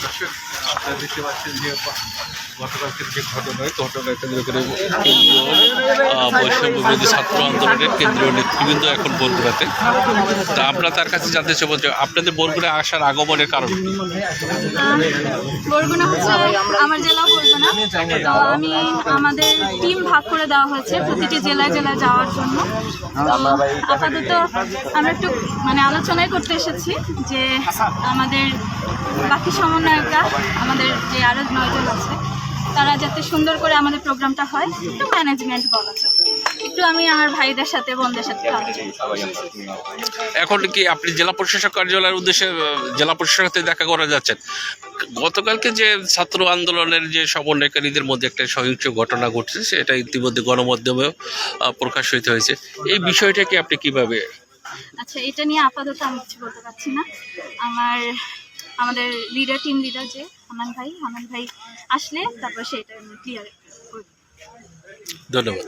দর্শক আপনারা দেখতে পাচ্ছেন যে গতকালকের যে ঘটনা কেন্দ্র করে বৈষম্য বিরোধী ছাত্র আন্দোলনের কেন্দ্রীয় নেতৃবৃন্দ এখন বরগুনাতে। তা আমরা তার কাছে জানতে চাইবো যে আপনাদের বরগুনা আসার আগমনের কারণ। বরগুনা হচ্ছে আমার জেলা বরগুনা। তো আমাদের টিম ভাগ করে দেওয়া হয়েছে প্রতিটি জেলায় জেলায় যাওয়ার জন্য। তো আপাতত আমরা একটু আলোচনাই করতে এসেছি যে আমাদের বাকি সমন্বয়করা, আমাদের যে আরো 9 জন আছে, তারা যাতে সুন্দর করে আমাদের প্রোগ্রামটা হয়, একটু ম্যানেজমেন্ট বলা যায়, একটু আমি আমার ভাইদের সাথে বোনদের সাথে এখন কি আপনি জেলা প্রশাসক কার্যালয়ের উদ্দেশ্যে জেলা প্রশাসকের সাথে দেখা করা যাচ্ছেন? গতকালকে যে ছাত্র আন্দোলনের যে সমন্বয়কারীদের মধ্যে একটা সহিংস ঘটনা ঘটছে, সেটা ইতিমধ্যে গণমাধ্যমেও প্রকাশিত হয়েছে। এই বিষয়টাকে আপনি কিভাবে? আচ্ছা, এটা নিয়ে আপাতত আমি কিছু বলতে পারছি না। আমাদের টিম লিডার যে হানান ভাই আসলে তারপর সেটা ক্লিয়ার করব। ধন্যবাদ।